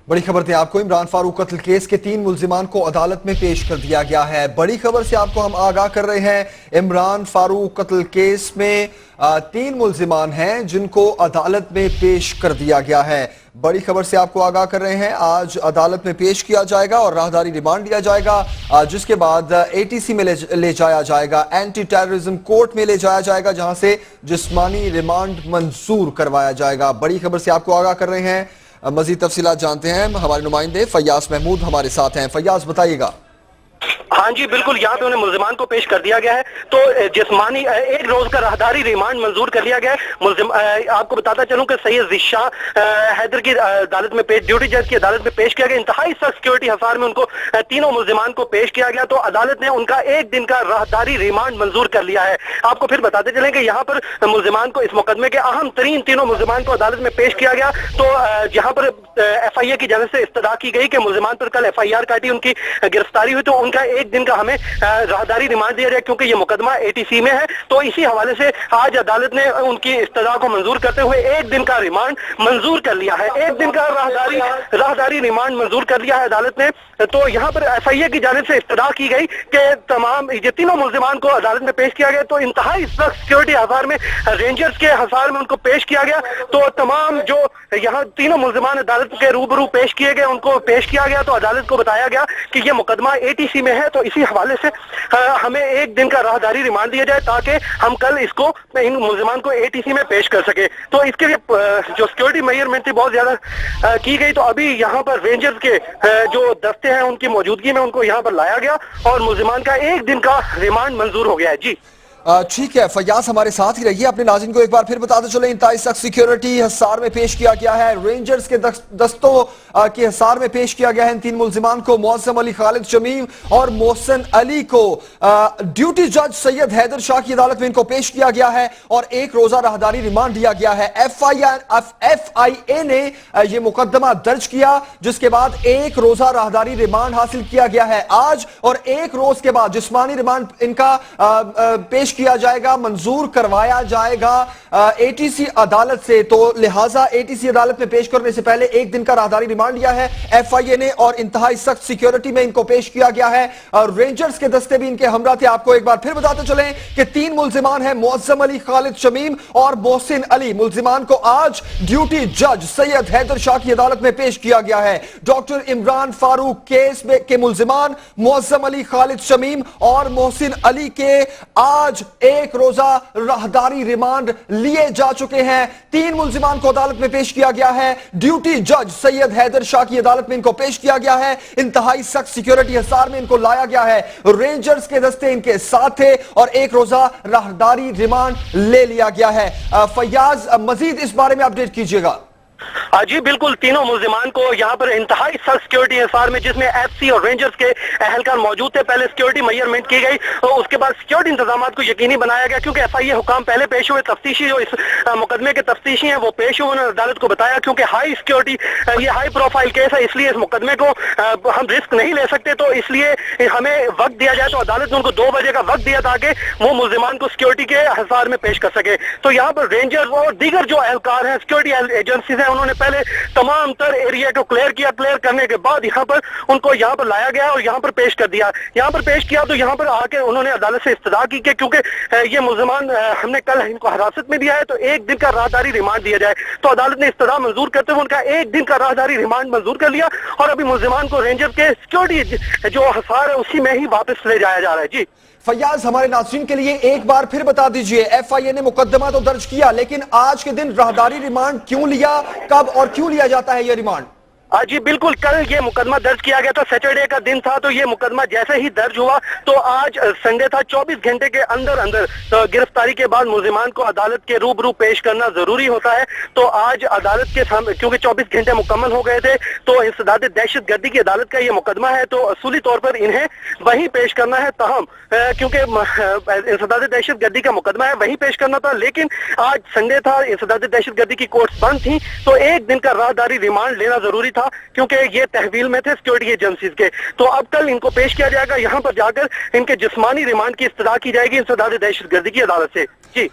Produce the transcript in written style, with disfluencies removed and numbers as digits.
بڑی خبر تھی آپ کو، عمران فاروق قتل کیس کے 3 ملزمان کو عدالت میں پیش کر دیا گیا ہے۔ بڑی خبر سے آپ کو ہم آگاہ کر رہے ہیں، عمران فاروق قتل کیس میں 3 ملزمان ہیں جن کو عدالت میں پیش کر دیا گیا ہے۔ بڑی خبر سے آپ کو آگاہ کر رہے ہیں، آج عدالت میں پیش کیا جائے گا اور راہداری ریمانڈ لیا جائے گا، جس کے بعد ATC میں لے جایا جائے گا، اینٹی ٹیررزم کورٹ میں لے جایا جائے گا، جہاں سے جسمانی ریمانڈ منظور کروایا جائے گا۔ بڑی خبر سے آپ کو آگاہ کر رہے ہیں، مزید تفصیلات جانتے ہیں، ہمارے نمائندے فیاض محمود ہمارے ساتھ ہیں۔ فیاض بتائیے گا۔ ہاں جی بالکل، یہاں پہ انہیں ملزمان کو پیش کر دیا گیا ہے، تو جسمانی 1 روز کا راہداری ریمانڈ منظور کر لیا گیا ہے۔ آپ کو بتاتا چلوں کہ سید ذیشاہ حیدر کی عدالت میں ڈیوٹی جج کی عدالت میں پیش کیا گیا، انتہائی سخت سیکیورٹی حصار میں ان کو تینوں ملزمان کو پیش کیا گیا، تو عدالت نے ان کا 1 دن کا راہداری ریمانڈ منظور کر لیا ہے۔ آپ کو پھر بتاتے چلیں کہ یہاں پر ملزمان کو، اس مقدمے کے اہم ترین تینوں ملزمان کو عدالت میں پیش کیا گیا، تو جہاں پر FIA کی جانب سے استدعا کی گئی کہ ملزمان پر کل FIR کاٹی، ان کی گرفتاری ہوئی، تو ان کا 1 دن کا ہمیں راہداری ریمانڈ دیا جائے، کیونکہ یہ مقدمہ ATC میں ہے۔ تو اسی حوالے سے آج عدالت نے ان کی استدعا کو منظور کرتے ہوئے 1 دن کا ریمانڈ منظور کر لیا ہے، 1 دن کا راہداری ریمانڈ منظور کر لیا ہے عدالت نے۔ تو یہاں پر FIA کی جانب سے استدعا کی گئی کہ تمام یہ تینوں ملزمان کو عدالت میں پیش کیا گیا، تو انتہائی سخت سیکیورٹی حصار میں، رینجرز کے حصار میں ان کو پیش کیا گیا، تو تمام جو یہاں تینوں ملزمان عدالت کے روبرو پیش کیے گئے ان کو پیش کیا گیا، تو عدالت کو بتایا گیا کہ یہ مقدمہ ATC میں ہے، تو اسی حوالے سے ہمیں 1 دن کا راہداری ریمانڈ دیا جائے تاکہ ہم کل اس کو ان ملزمان کو ATC میں پیش کر سکے۔ تو اس کے لیے جو سیکیورٹی میجرمنٹ تھی بہت زیادہ کی گئی، تو ابھی یہاں پر رینجرز کے جو دستے ہیں ان کی موجودگی میں ان کو یہاں پر لایا گیا اور ملزمان کا 1 دن کا ریمانڈ منظور ہو گیا ہے۔ جی ٹھیک ہے، فیاض ہمارے ساتھ ہی رہیے، اپنے ناظرین کو ایک بار پھر بتاتے چلیں، انتہائی سخت سیکیورٹی حصار میں پیش کیا گیا ہے، رینجرز کے دستوں کے حصار میں پیش کیا گیا ہے ان 3 ملزمان کو، معظم علی خالد شمیم اور محسن علی کو ڈیوٹی جج سید حیدر شاہ کی عدالت میں ان کو پیش کیا گیا ہے اور 1 روزہ راہداری ریمانڈ دیا گیا ہے۔ FIA نے یہ مقدمہ درج کیا، جس کے بعد 1 روزہ راہداری ریمانڈ حاصل کیا گیا ہے آج، اور 1 روز کے بعد جسمانی ریمانڈ ان کا پیش کیا جائے گا، منظور کروایا جائے گا ATC عدالت سے، تو لہٰذا ATC عدالت میں پیش کرنے سے پہلے 1 دن کا راہداری ریمانڈ لیا ہے FIA نے، اور انتہائی سخت سیکیورٹی میں ان کو پیش کیا گیا ہے، اور رینجرز کے دستے بھی ان کے ہمراہ تھے۔ آپ کو ایک بار پھر بتاتے چلیں کہ 3 ملزمان ہیں، معظم علی خالد شمیم اور محسن علی، ملزمان کو آج ڈیوٹی جج سید حیدر شاہ کی عدالت میں پیش کیا گیا ہے۔ ڈاکٹر عمران فاروق کیس کے ملزمان معظم علی خالد شمیم اور محسن علی کے آج 1 روزہ راہداری ریمانڈ لیے جا چکے ہیں۔ 3 ملزمان کو عدالت میں پیش کیا گیا ہے، ڈیوٹی جج سید حیدر شاہ کی عدالت میں ان کو پیش کیا گیا ہے، انتہائی سخت سیکیورٹی حصار میں ان کو لایا گیا ہے، رینجرز کے دستے ان کے ساتھ تھے اور 1 روزہ راہداری ریمانڈ لے لیا گیا ہے۔ فیاض مزید اس بارے میں اپڈیٹ کیجئے گا۔ جی بالکل، تینوں ملزمان کو یہاں پر انتہائی سخت سیکیورٹی حصار میں، جس میں FC اور رینجرز کے اہلکار موجود تھے، پہلے سیکیورٹی میجرمنٹ کی گئی اور اس کے بعد سیکیورٹی انتظامات کو یقینی بنایا گیا، کیونکہ FIA حکام پہلے پیش ہوئے، تفتیشی جو اس مقدمے کے تفتیشی ہیں وہ پیش ہوئے، انہوں نے عدالت کو بتایا کیونکہ ہائی سیکیورٹی، یہ ہائی پروفائل کیس ہے، اس لیے اس مقدمے کو ہم رسک نہیں لے سکتے، تو اس لیے ہمیں وقت دیا جائے، تو عدالت نے ان کو 2 بجے کا وقت دیا تاکہ وہ ملزمان کو سیکیورٹی کے حصار میں پیش کر سکے۔ تو یہاں پر رینجرز اور دیگر جو اہلکار ہیں، سیکیورٹی ایجنسیز ہیں، انہوں نے پہلے تمام تر ایریا کو کلیئر کیا، کلیئر کرنے کے بعد یہاں پر ان کو یہاں پر لایا گیا اور یہاں پر پیش کر دیا، یہاں پر پیش کیا، تو یہاں پر آ کے انہوں نے عدالت سے استدعا کی کہ کیونکہ یہ ملزمان ہم نے کل ان کو حراست میں دیا ہے، تو 1 دن کا راہداری ریمانڈ دیا جائے، تو عدالت نے استدعا منظور کرتے ہوئے ان کا 1 دن کا راہداری ریمانڈ منظور کر لیا، اور ابھی ملزمان کو رینجر کے سیکیورٹی جو حصار ہے اسی میں ہی واپس لے جایا جا رہا ہے۔ جی فیاض ہمارے ناظرین کے لیے ایک بار پھر بتا دیجئے، FIA نے مقدمہ تو درج کیا، لیکن آج کے دن راہداری ریمانڈ کیوں لیا، کب اور کیوں لیا جاتا ہے یہ ریمانڈ؟ جی بالکل، کل یہ مقدمہ درج کیا گیا تھا، سیٹرڈے کا دن تھا، تو یہ مقدمہ جیسے ہی درج ہوا تو آج سنڈے تھا، 24 گھنٹے کے اندر گرفتاری کے بعد ملزمان کو عدالت کے روبرو پیش کرنا ضروری ہوتا ہے، تو آج عدالت کے سامنے کیونکہ 24 گھنٹے مکمل ہو گئے تھے، تو انسداد دہشت گردی کی عدالت کا یہ مقدمہ ہے، تو اصولی طور پر انہیں وہیں پیش کرنا ہے، تاہم کیونکہ انسداد دہشت گردی کا مقدمہ ہے وہیں پیش کرنا تھا، لیکن آج سنڈے تھا، انسداد دہشت گردی کی کورٹس بند تھیں، تو 1 دن کا راہداری ریمانڈ لینا ضروری تھا، کیونکہ یہ تحویل میں تھے سیکیورٹی ایجنسیز کے، تو اب کل ان کو پیش کیا جائے گا، یہاں پر جا کر ان کے جسمانی ریمانڈ کی استدعا کی جائے گی انسداد دہشت گردی کی عدالت سے۔ جی